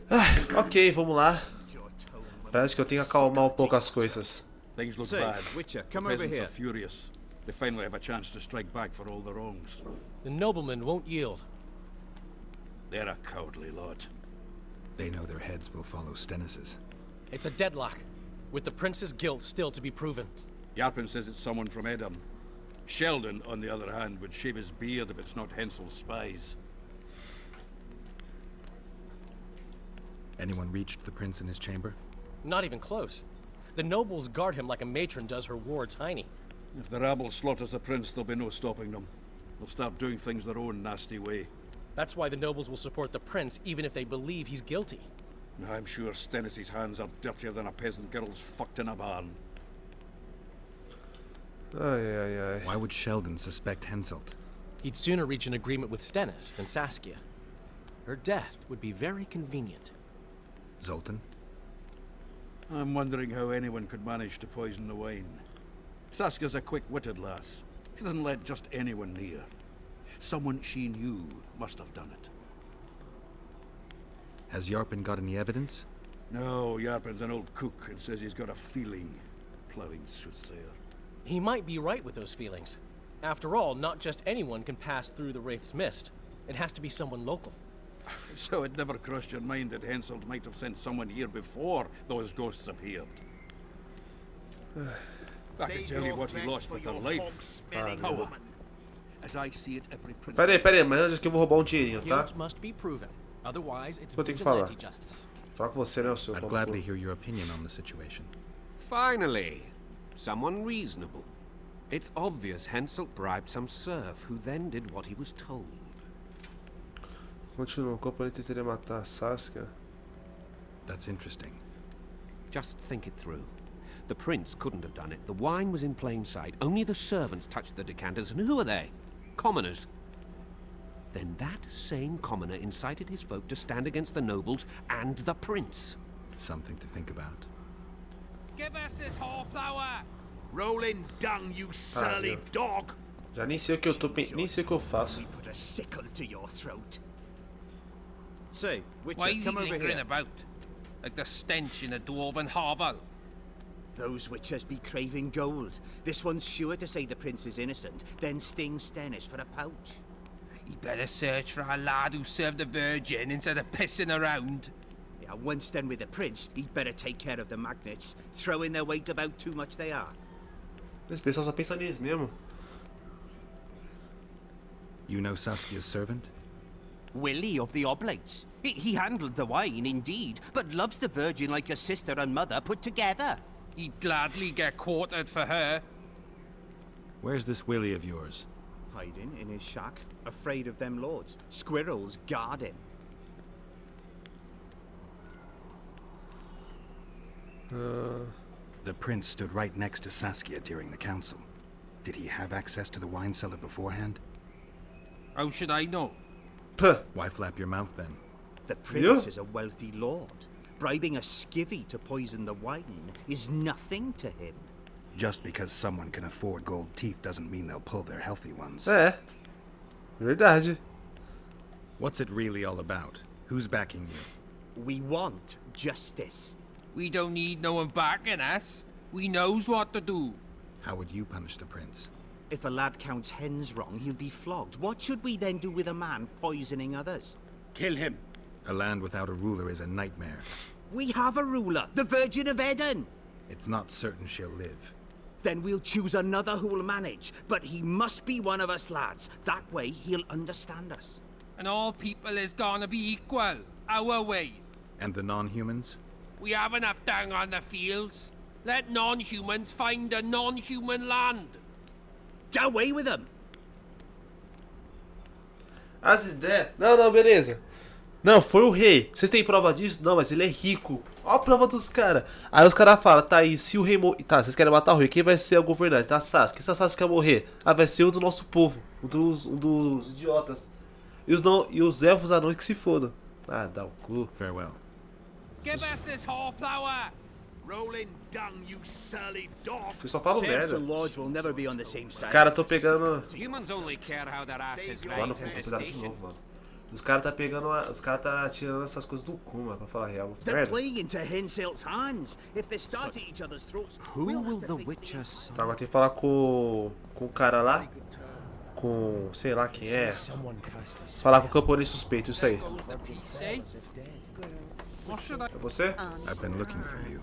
Ok, vamos lá. Parece que eu tenho que acalmar um pouco as coisas. Things look bad. The peasants are furious. They finally have a chance to strike back for all the wrongs. The noblemen won't yield. They're a cowardly lot. They know their heads will follow Stennis's. It's a deadlock, with the prince's guilt still to be proven. Yarpen says it's someone from Edam. Sheldon, on the other hand, would shave his beard if it's not Hensel's spies. Anyone reached the prince in his chamber? Not even close. The nobles guard him like a matron does her ward's hiney. If the rabble slaughters the prince, there'll be no stopping them. They'll start doing things their own nasty way. That's why the nobles will support the prince, even if they believe he's guilty. I'm sure Stennis's hands are dirtier than a peasant girl's fucked in a barn. Why would Sheldon suspect Henselt? He'd sooner reach an agreement with Stennis than Saskia. Her death would be very convenient. Zoltan? I'm wondering how anyone could manage to poison the wine. Saskia's a quick-witted lass. She doesn't let just anyone near. Someone she knew must have done it. Has Yarpen got any evidence? No, Yarpen's an old cook and says he's got a feeling. Ploughing soothsayer. He might be right with those feelings. After all, not just anyone can pass through the Wraith's mist. It has to be someone local. So it never crossed your mind that Henselt might have sent someone here before those ghosts appeared? I can tell you what he lost with her life. As I see it, every prince... Pera aí, mas antes que eu vou roubar dinheirinho, tá? Guilt must be proven. Otherwise, it's Vou ter que falar. vigilante justice. Fala com você, né, o seu I'd gladly hear your opinion on the situation. Finally, someone reasonable. It's obvious Henselt bribed some serf, who then did what he was told. Continua, o componente teria matar a Saskia. That's interesting. Just think it through. The prince couldn't have done it. The wine was in plain sight. Only the servants touched the decanters, and who are they? Commoners. Then that same commoner incited his folk to stand against the nobles and the prince. Something to think about. Give us this horsepower! Rolling dung, you surly dog! Já nem sei o que eu tô nem sei o que eu faço. We put a sickle to your throat. Say, why is he come over lingering here. about? Like the stench in a dwarven hovel? Those witches be craving gold. This one's sure to say the prince is innocent, then sting Stennis for a pouch. He better search for a lad who served the Virgin instead of pissing around. Yeah, once done with the prince, he'd better take care of the magnets. Throwing their weight about too much they are. Esse pessoal só pensa nisso mesmo. You know Saskia's servant? Willie of the Oblates. He handled the wine, indeed, but loves the Virgin like a sister and mother put together. He'd gladly get quartered for her. Where's this Willie of yours? Hiding in his shack, afraid of them lords. Squirrels guard him. The prince stood right next to Saskia during the council. Did he have access to the wine cellar beforehand? How should I know? Puh. Why flap your mouth then? The prince is a wealthy lord. Bribing a skivvy to poison the wine is nothing to him. Just because someone can afford gold teeth doesn't mean they'll pull their healthy ones. É. Verdade. What's it really all about? Who's backing you? We want justice. We don't need no one backing us. We knows what to do. How would you punish the prince? If a lad counts hens wrong, he'll be flogged. What should we then do with a man poisoning others? Kill him. A land without a ruler is a nightmare. We have a ruler, the Virgin of Eden. It's not certain she'll live. Then we'll choose another who'll manage. But he must be one of us lads. That way he'll understand us. And all people is gonna be equal, our way. And the non-humans? We have enough dung on the fields. Let non-humans find a non-human land. Away with them. As ideias... Não, beleza. Não, foi o rei. Vocês têm prova disso? Não, mas ele é rico. Olha a prova dos caras. Aí os caras falam, tá aí, se o rei morrer... Tá, vocês querem matar o rei, quem vai ser o governante? Tá, Saskia. Se a Saskia morrer, vai ser um do nosso povo. Um dos idiotas. E os elfos anões que se fodam. Ah, dá o cu. Farewell. Give us this horsepower. Rolling dung, you surly dog. Vocês só falam merda. Lords will never be on the same Os side. caras tão pegando... Humans only care how their asses Mano, raise eu in tô this pesado de station. novo, mano. Os caras tá pegando. Os caras tá tirando essas coisas do cu, mano, pra falar a real. They're Merda. playing into Henselt's hands. If they start at each other's throats, Who we'll will have the to fix Witcher things. summon? Tá, agora tem que falar com o cara lá. Com. Sei lá quem é. Falar com o camponês suspeito, isso aí. Goes the piece, eh? What should I... É você? I've been looking for you.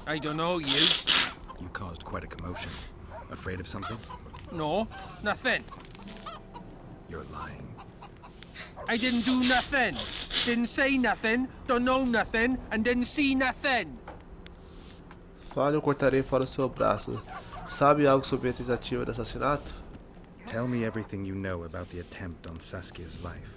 I don't know, you. You caused quite a commotion. Afraid of something? No, nothing. You're lying. I didn't do nothing. Didn't say nothing, don't know nothing, and didn't see nothing. Fale, eu cortarei fora o seu braço. Sabe algo sobre a tentativa de assassinato? Tell me everything you know about the attempt on Saskia's life.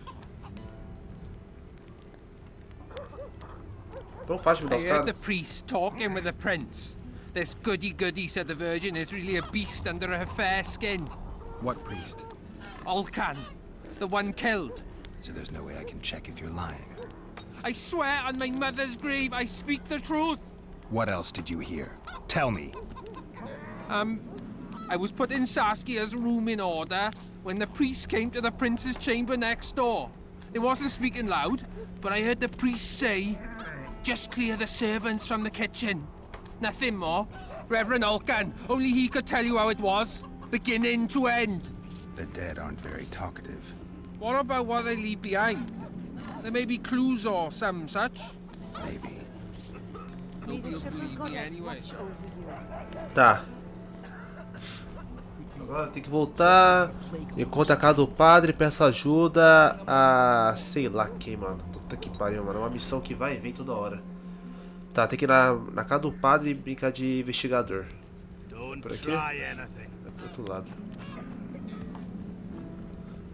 Tão fácil de me dar I os heard caras. the priest talking with the prince. This goody-goody said the virgin is really a beast under her fair skin. What priest? Olcan, the one killed. So there's no way I can check if you're lying. I swear on my mother's grave I speak the truth. What else did you hear? Tell me. I was putting Saskia's room in order when the priest came to the prince's chamber next door. It wasn't speaking loud, but I heard the priest say, "Just clear the servants from the kitchen." Nothing more. Reverend Olcan, only he could tell you how it was, beginning to end. The dead aren't very talkative. What about what they leave behind? There may be clues or some such. Maybe. You'll believe me anyway. Tá. Agora tem que voltar. Encontra a casa do padre, peça ajuda a. Sei lá quem, mano. Puta que pariu, mano. É uma missão que vai e vem toda hora. Tá, tem que ir na casa do padre e brincar de investigador. Por aqui? É pro outro lado.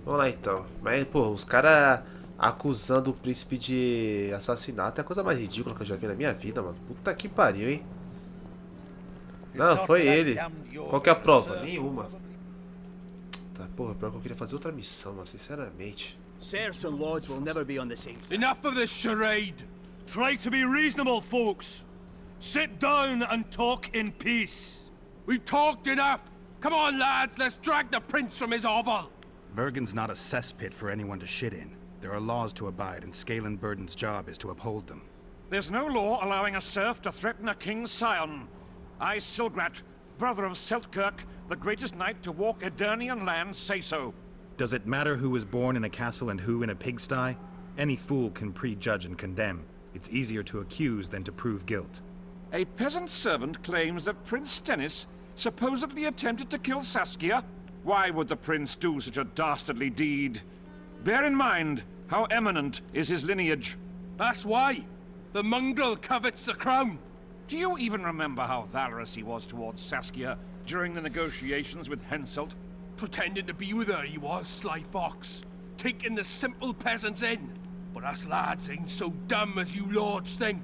Vamos lá então. Mas, pô, os caras acusando o príncipe de assassinato é a coisa mais ridícula que eu já vi na minha vida, mano. Puta que pariu, hein? Não, foi ele. Qual que é a prova? Nenhuma. Tá, porra, pior que eu queria fazer outra missão, mano, sinceramente. Serfs and lords will never be on the same side. Enough of this charade. Try to be reasonable, folks. Sit down and talk in peace. We've talked enough. Come on, lads, let's drag the prince from his hovel. Vergen's not a cesspit for anyone to shit in. There are laws to abide, and Scalen Burden's job is to uphold them. There's no law allowing a serf to threaten a king's scion. I, Silgrat, brother of Seltkirk, the greatest knight to walk Edirnian land, say so. Does it matter who was born in a castle and who in a pigsty? Any fool can prejudge and condemn. It's easier to accuse than to prove guilt. A peasant servant claims that Prince Stennis supposedly attempted to kill Saskia. Why would the prince do such a dastardly deed? Bear in mind how eminent is his lineage. That's why. The mongrel covets the crown. Do you even remember how valorous he was towards Saskia during the negotiations with Henselt? Pretending to be with her, he was, sly fox. Taking the simple peasants in. But us lads ain't so dumb as you lords think.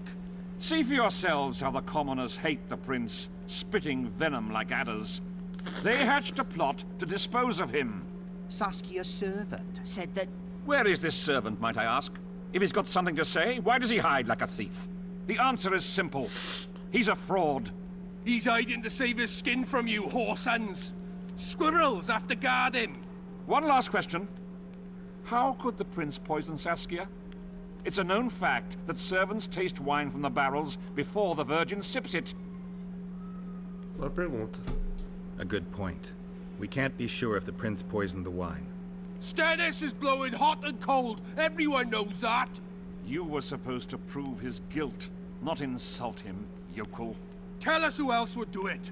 See for yourselves how the commoners hate the prince, spitting venom like adders. They hatched a plot to dispose of him. Saskia's servant said that... Where is this servant, might I ask? If he's got something to say, why does he hide like a thief? The answer is simple. He's a fraud. He's hiding to save his skin from you, whoresons. Squirrels have to guard him. One last question. How could the prince poison Saskia? It's a known fact that servants taste wine from the barrels before the virgin sips it. Uma pergunta. A good point. We can't be sure if the prince poisoned the wine. Stennis is blowing hot and cold. Everyone knows that. You were supposed to prove his guilt, not insult him, yokel. Tell us who else would do it.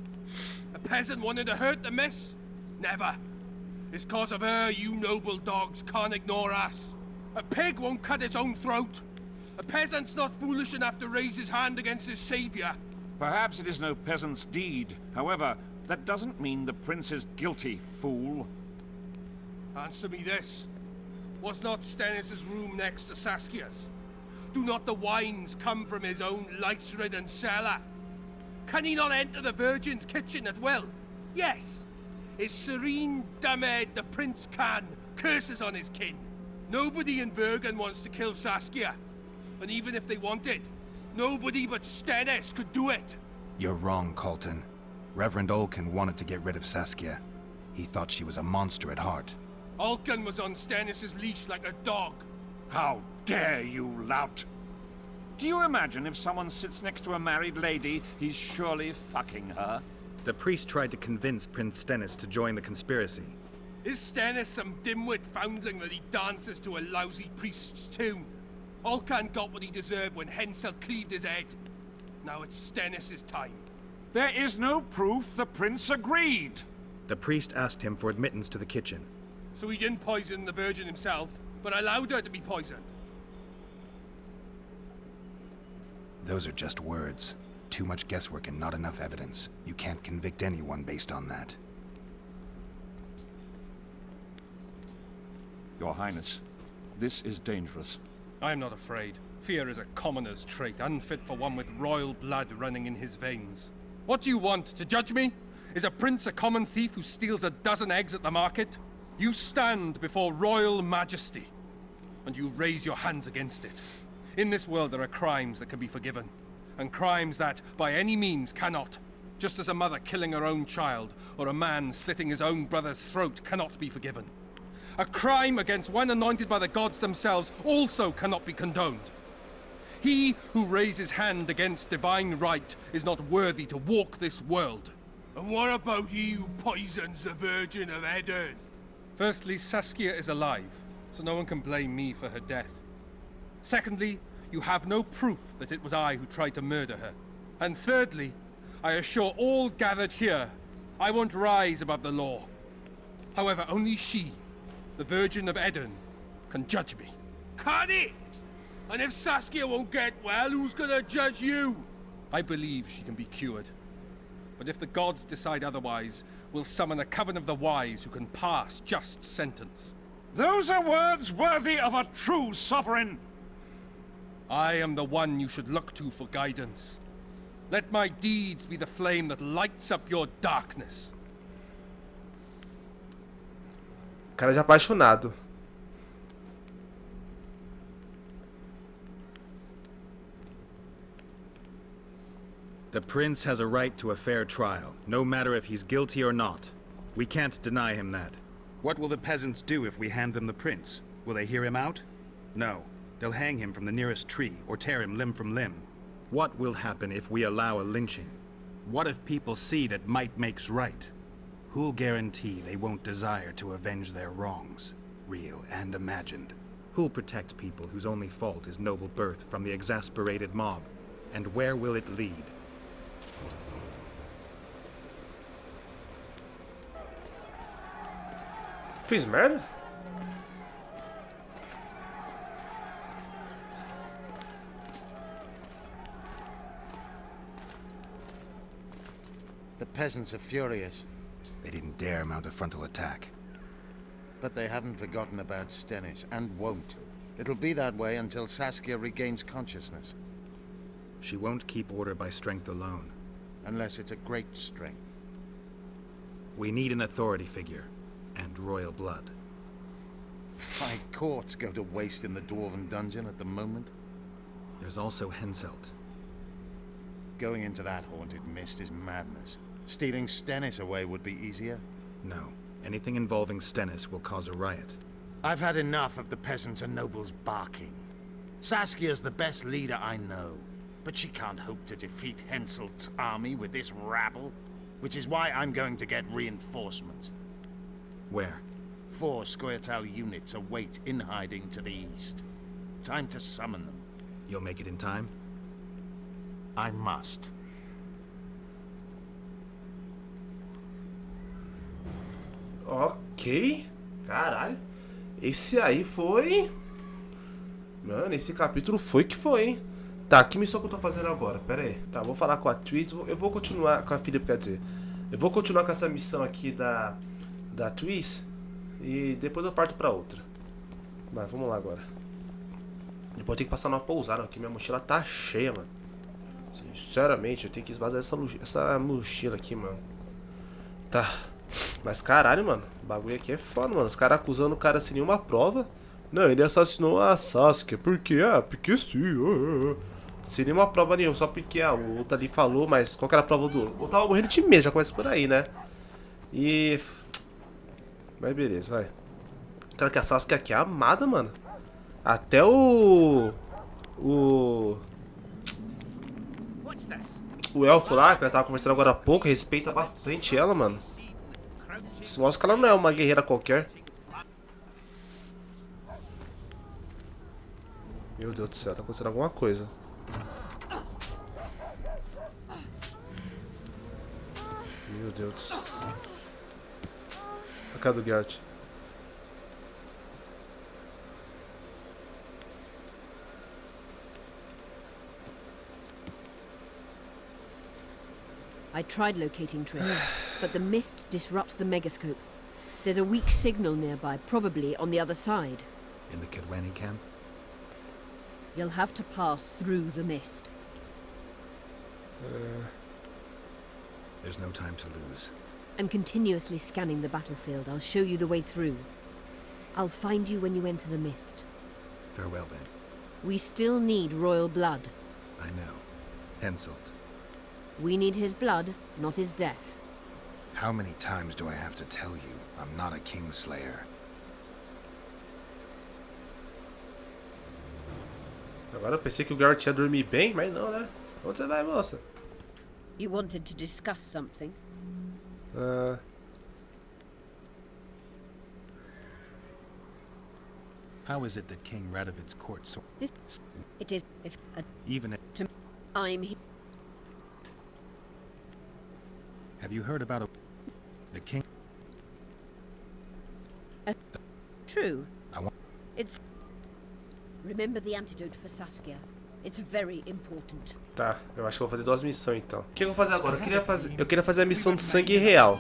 A peasant wanted to hurt the miss? Never. It's cause of her you noble dogs can't ignore us. A pig won't cut its own throat. A peasant's not foolish enough to raise his hand against his savior. Perhaps it is no peasant's deed. However, that doesn't mean the prince is guilty, fool. Answer me this. Was not Stennis' room next to Saskia's? Do not the wines come from his own lice-ridden cellar? Can he not enter the Virgin's kitchen at will? Yes. His serene dumbhead, the prince can, curses on his kin. Nobody in Vergen wants to kill Saskia. And even if they wanted, nobody but Stennis could do it. You're wrong, Colton. Reverend Olkin wanted to get rid of Saskia. He thought she was a monster at heart. Olcan was on Stennis' leash like a dog. How dare you, lout! Do you imagine if someone sits next to a married lady, he's surely fucking her? The priest tried to convince Prince Stennis to join the conspiracy. Is Stennis some dimwit foundling that he dances to a lousy priest's tune? Olcan got what he deserved when Hensel cleaved his head. Now it's Stennis' time. There is no proof the prince agreed. The priest asked him for admittance to the kitchen. So he didn't poison the Virgin himself, but allowed her to be poisoned. Those are just words. Too much guesswork and not enough evidence. You can't convict anyone based on that. Your Highness, this is dangerous. I am not afraid. Fear is a commoner's trait, unfit for one with royal blood running in his veins. What do you want, to judge me? Is a prince a common thief who steals a dozen eggs at the market? You stand before royal majesty, and you raise your hands against it. In this world there are crimes that can be forgiven, and crimes that, by any means, cannot. Just as a mother killing her own child, or a man slitting his own brother's throat cannot be forgiven. A crime against one anointed by the gods themselves also cannot be condoned. He who raises hand against divine right is not worthy to walk this world. And what about he who poisons the Virgin of Edern? Firstly, Saskia is alive, so no one can blame me for her death. Secondly, you have no proof that it was I who tried to murder her. And thirdly, I assure all gathered here, I won't rise above the law. However, only she, the Virgin of Edern, can judge me. Can it? And if Saskia won't get well, who's gonna judge you? I believe she can be cured. But if the gods decide otherwise, we'll summon a coven of the wise who can pass just sentence. Those are words worthy of a true sovereign. I am the one you should look to for guidance. Let my deeds be the flame that lights up your darkness. Cara de apaixonado. The prince has a right to a fair trial, no matter if he's guilty or not. We can't deny him that. What will the peasants do if we hand them the prince? Will they hear him out? No. They'll hang him from the nearest tree, or tear him limb from limb. What will happen if we allow a lynching? What if people see that might makes right? Who'll guarantee they won't desire to avenge their wrongs, real and imagined? Who'll protect people whose only fault is noble birth from the exasperated mob? And where will it lead? Fiz merda? The peasants are furious. They didn't dare mount a frontal attack. But they haven't forgotten about Stennis, and won't. It'll be that way until Saskia regains consciousness. She won't keep order by strength alone. Unless it's a great strength. We need an authority figure, and royal blood. 5 courts go to waste in the Dwarven dungeon at the moment. There's also Henselt. Going into that haunted mist is madness. Stealing Stennis away would be easier. No. Anything involving Stennis will cause a riot. I've had enough of the peasants and nobles barking. Saskia's the best leader I know, but she can't hope to defeat Henselt's army with this rabble, which is why I'm going to get reinforcements. Where? 4 Scoia'tael units await in hiding to the east. Time to summon them. You'll make it in time? I must. Ok. Caralho. Esse aí foi... Mano, esse capítulo foi que foi, hein? Tá, que missão que eu tô fazendo agora? Pera aí. Tá, vou falar com a Twitch. Eu vou continuar... Com a Felipe, quer dizer. Eu vou continuar com essa missão aqui da Twitch. E depois eu parto pra outra. Mas vamos lá agora. Depois eu tenho que passar numa pousada, porque minha mochila tá cheia, mano. Sinceramente, eu tenho que esvaziar essa mochila aqui, mano. Tá. Mas caralho, mano. O bagulho aqui é foda, mano. Os caras acusando o cara sem nenhuma prova. Não, ele assassinou a Saskia. Por quê? Ah, porque sim. Sem nenhuma prova nenhuma. Só porque o outro ali falou, mas qual que era a prova do outro? Eu tava morrendo de medo, já começa por aí, né? E... Mas beleza, vai. Cara, que a Saskia aqui é amada, mano. Até o elfo lá, que ela tava conversando agora há pouco, respeita bastante ela, mano. Isso mostra que ela não é uma guerreira qualquer. Meu Deus do céu, tá acontecendo alguma coisa. Meu Deus. A cara do Gert. I tried locating Trish, but the mist disrupts the megascope. There's a weak signal nearby, probably on the other side. In the Kidwani camp? You'll have to pass through the mist. There's no time to lose. I'm continuously scanning the battlefield. I'll show you the way through. I'll find you when you enter the mist. Farewell, then. We still need royal blood. I know. Henselt. We need his blood, not his death. How many times do I have to tell you I'm not a Kingslayer? Agora eu pensei que o Gert ia dormir bem, mas não, né? Onde você vai, moça? You wanted to discuss something? How is it that King Radovid's court so... It is... Even if... I'm here. Have you heard about the king? True. I want... It's... Remember the antidote for Saskia. It's very important. Tá, eu acho que eu vou fazer 2 missões então. O que eu vou fazer agora? Eu queria fazer a missão do sangue real,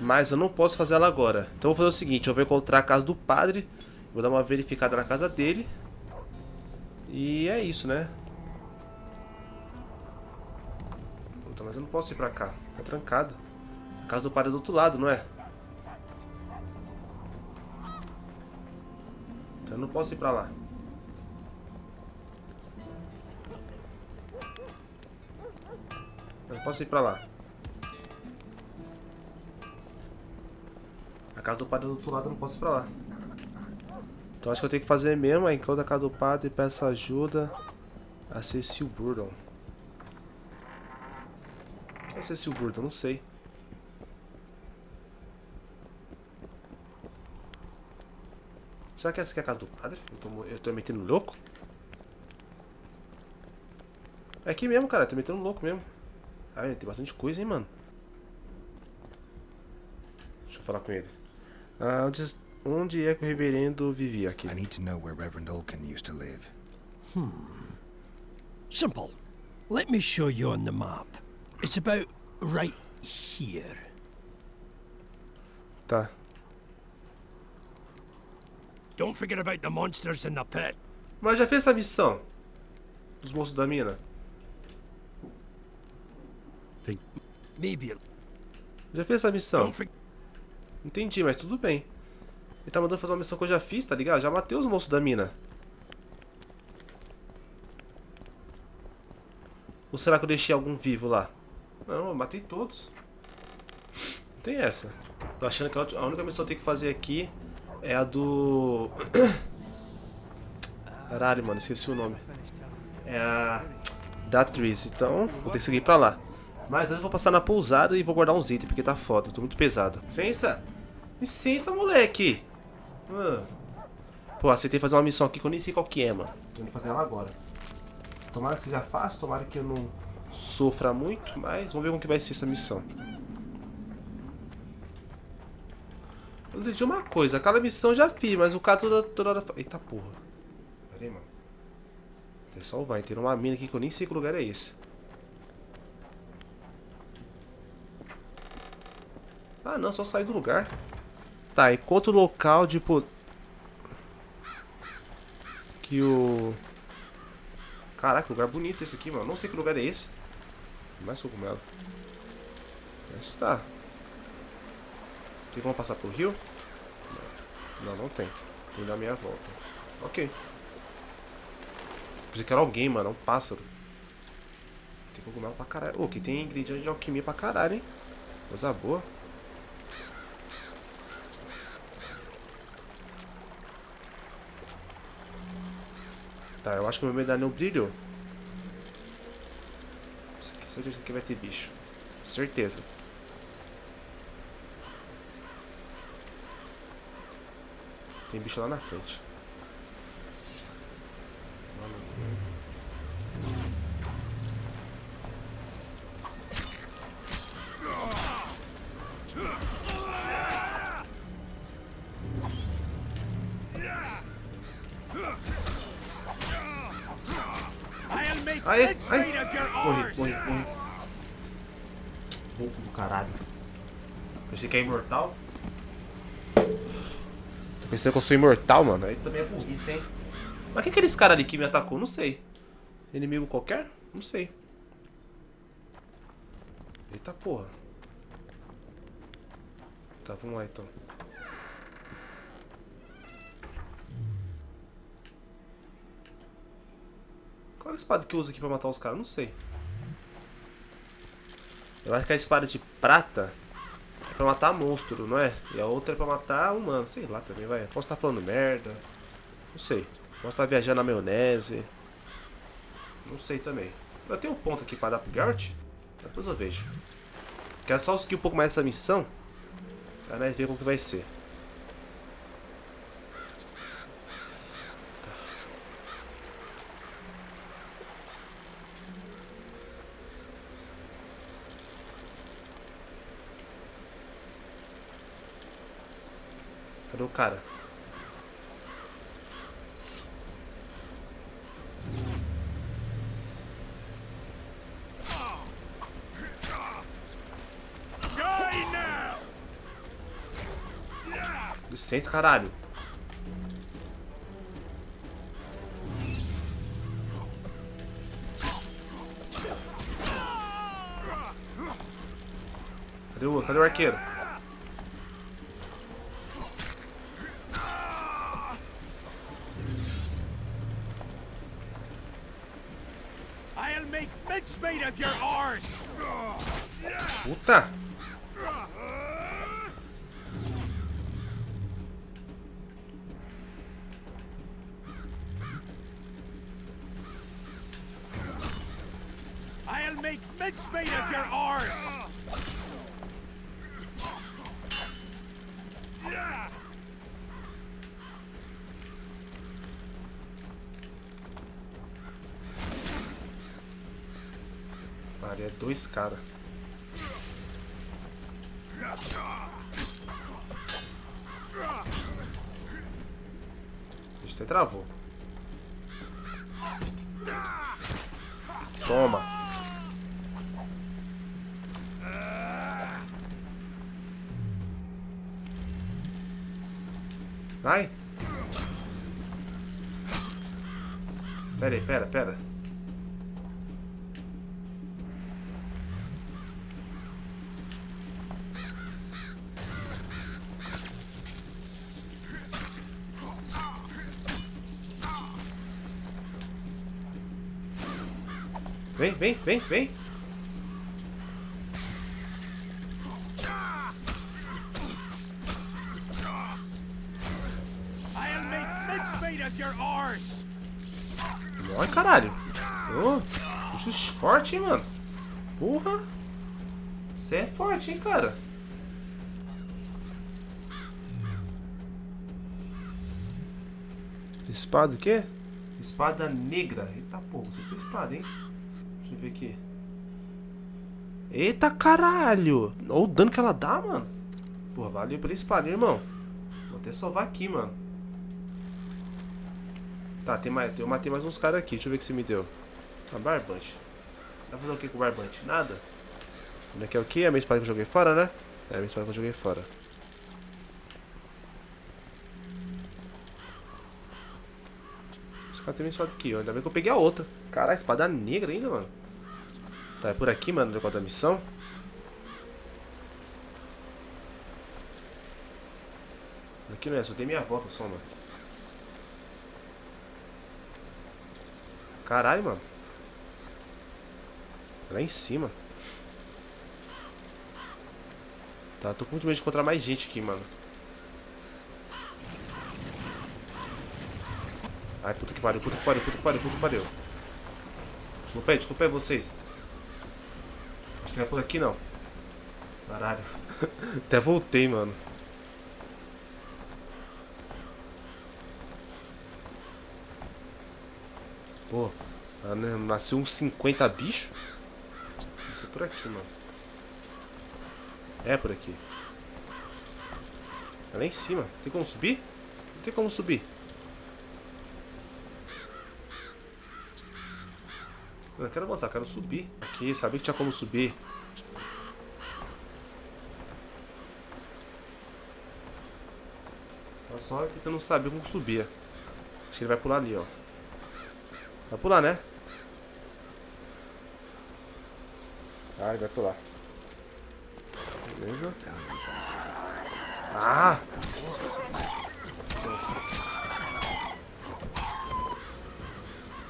mas eu não posso fazer ela agora. Então eu vou fazer o seguinte, eu vou encontrar a casa do padre, vou dar uma verificada na casa dele. E é isso, né? Puta, mas eu não posso ir pra cá, tá trancado. A casa do padre é do outro lado, não é? Então eu não posso ir pra lá. Eu não posso ir pra lá. A casa do padre é do outro lado, eu não posso ir pra lá. Então acho que eu tenho que fazer mesmo. Enquanto a casa do padre, peço ajuda a Cecil Burdon. Quem é Cecil Burdon? Não sei. Será que essa aqui é a casa do padre? Eu tô metendo louco? É aqui mesmo, cara. Eu tô metendo louco mesmo. Ai, tem bastante coisa, hein, mano. Deixa eu falar com ele. Onde é que o reverendo vivia aqui? I need to know where Reverend Olkin used to live. Simple. Let me show you on the map. It's about right here. Tá. Don't forget about the monsters in the pit. Mas já fez essa missão dos monstros da mina? Maybe. Já fez essa missão? Entendi, mas tudo bem. Ele tá mandando fazer uma missão que eu já fiz, tá ligado? Já matei os monstros da mina. Ou será que eu deixei algum vivo lá? Não, eu matei todos. Não tem essa. Tô achando que a única missão que eu tenho que fazer aqui é a do... Caralho, mano, esqueci o nome. É a da Tris, então vou ter que seguir pra lá. Mas antes eu vou passar na pousada e vou guardar uns itens, porque tá foda, eu tô muito pesado. Licença! Licença, moleque! Pô, aceitei fazer uma missão aqui que eu nem sei qual que é, mano. Tô indo fazer ela agora. Tomara que seja fácil, tomara que eu não sofra muito, mas vamos ver como que vai ser essa missão. Eu entendi uma coisa, aquela missão eu já fiz, mas o cara toda hora... Eita porra. Pera aí, mano. Tem que salvar, hein? Tem uma mina aqui que eu nem sei que lugar é esse. Ah não, só sair do lugar. Tá, enquanto o local de... Que o... Caraca, lugar bonito esse aqui, mano. Não sei que lugar é esse. Mais cogumelo. Mas tá. Tem como passar pro rio? Não, não tem. Tem que dar meia volta. Ok. Pensei que era alguém, mano. É um pássaro. Tem cogumelo pra caralho. Aqui tem ingrediente de alquimia pra caralho, hein. Coisa boa. Tá, eu acho que o meu medalhão brilhou. Certeza que vai ter bicho. Certeza. Tem bicho lá na frente. Aê, ai. Morri. Louco do caralho. Pensei que é imortal. Tô pensando que eu sou imortal, mano. Aí também é burrice, hein. Mas quem é aqueles caras ali que me atacou? Não sei. Inimigo qualquer? Não sei. Eita porra. Tá, vamos lá então. Qual é a espada que eu uso aqui pra matar os caras? Não sei. Eu acho que a espada de prata é pra matar monstro, não é? E a outra é pra matar humano. Sei lá também, vai. Posso estar falando merda. Não sei. Posso estar viajando na maionese. Não sei também. Eu tenho um ponto aqui pra dar pro Garrett. Depois eu vejo. Quero só seguir um pouco mais essa missão. Pra nós ver como que vai ser. Cadê o cara? Licença, caralho. Cadê o arqueiro? Puta! I'll make mincemeat of your arse! Maria, dois caras. Até travou. Toma. Vai. Pera aí, pera. Vem. Ai, caralho. Bicho forte, hein, mano. Porra. Você é forte, hein, cara. Espada o quê? Espada negra. Eita porra, não sei se é espada, hein. Deixa eu ver aqui. Eita caralho. Olha o dano que ela dá, mano. Porra, valeu pela espada, irmão. Vou até salvar aqui, mano. Tá, eu matei mais uns caras aqui. Deixa eu ver o que você me deu. Uma barbante. Vai fazer o que com o barbante? Nada. Como é que é o que? É a minha espada que eu joguei fora, né? É a minha espada que eu joguei fora. Esse cara tem minha espada aqui, ó. Ainda bem que eu peguei a outra. Caralho, espada negra ainda, mano. Tá, é por aqui, mano, no negócio da missão. Aqui não é, só dei minha volta só, mano. Caralho, mano. Lá em cima. Tá, tô com muito medo de encontrar mais gente aqui, mano. Ai, puta que pariu, puta que pariu, puta que pariu, puta que pariu. Desculpa aí vocês. Acho que não é por aqui, não. Caralho. Até voltei, mano. Pô, nasceu uns 50 bichos. Deve ser por aqui, mano. É por aqui. É lá em cima. Tem como subir? Não tem como subir. Eu não quero avançar, quero subir. Aqui, sabia que tinha como subir. Tava só tentando saber como subir. Acho que ele vai pular ali, ó. Vai pular, né? Ah, ele vai pular. Beleza. Ah!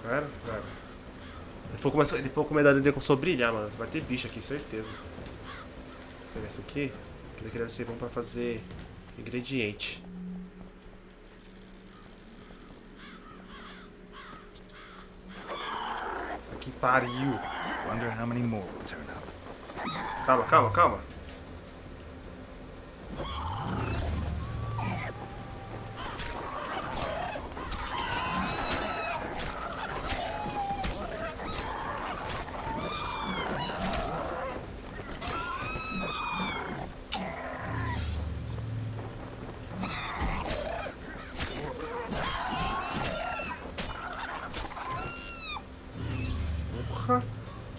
Cara. Ele foi com a medalha dele começou a brilhar, mano. Vai ter bicho aqui, certeza. Vou pegar essa aqui. Aquele que deve ser bom pra fazer ingrediente. Que pariu. Wonder how many more will turn up. Calma.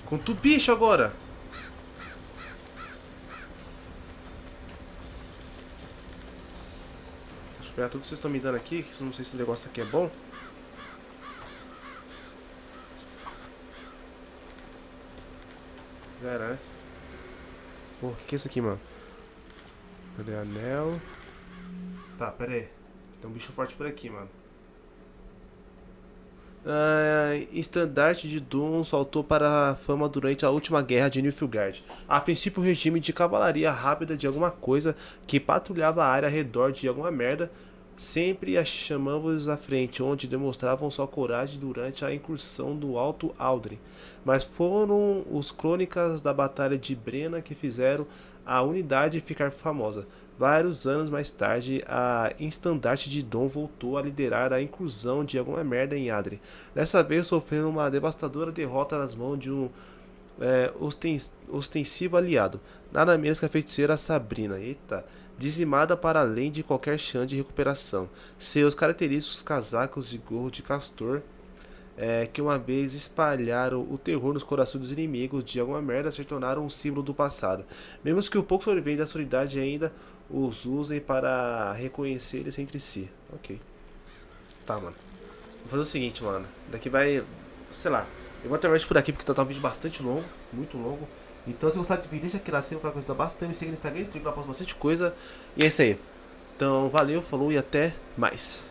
Quanto bicho agora? Deixa eu pegar tudo que vocês estão me dando aqui, que eu não sei se esse negócio aqui é bom. Garante. Pô, o que é isso aqui, mano? Cadê anel? Tá, pera aí. Tem um bicho forte por aqui, mano. Estandarte de Doom saltou para a fama durante a última guerra de Nilfgaard. A princípio, o regime de cavalaria rápida de alguma coisa que patrulhava a área ao redor de alguma merda sempre a chamamos à frente, onde demonstravam sua coragem durante a incursão do Alto Aldrin. Mas foram os crônicas da Batalha de Brenna que fizeram a unidade ficar famosa. Vários anos mais tarde, a Estandarte de Dom voltou a liderar a incursão de alguma merda em Adre. Dessa vez sofrendo uma devastadora derrota nas mãos de um ostensivo aliado, nada menos que a feiticeira Sabrina, dizimada para além de qualquer chance de recuperação. Seus característicos casacos e gorro de castor, que uma vez espalharam o terror nos corações dos inimigos de alguma merda, se tornaram um símbolo do passado. Mesmo que o pouco sobrevivente da sua idade ainda os usem para reconhecer eles entre si. Ok. Tá, mano. Vou fazer o seguinte, mano. Daqui vai... sei lá. Eu vou terminar por aqui porque tá um vídeo bastante longo. Muito longo. Então se gostar de vídeo, deixa aqui lá, qualquer coisa bastante. Me segue no Instagram, lá posto bastante coisa. E é isso aí. Então valeu, falou e até mais.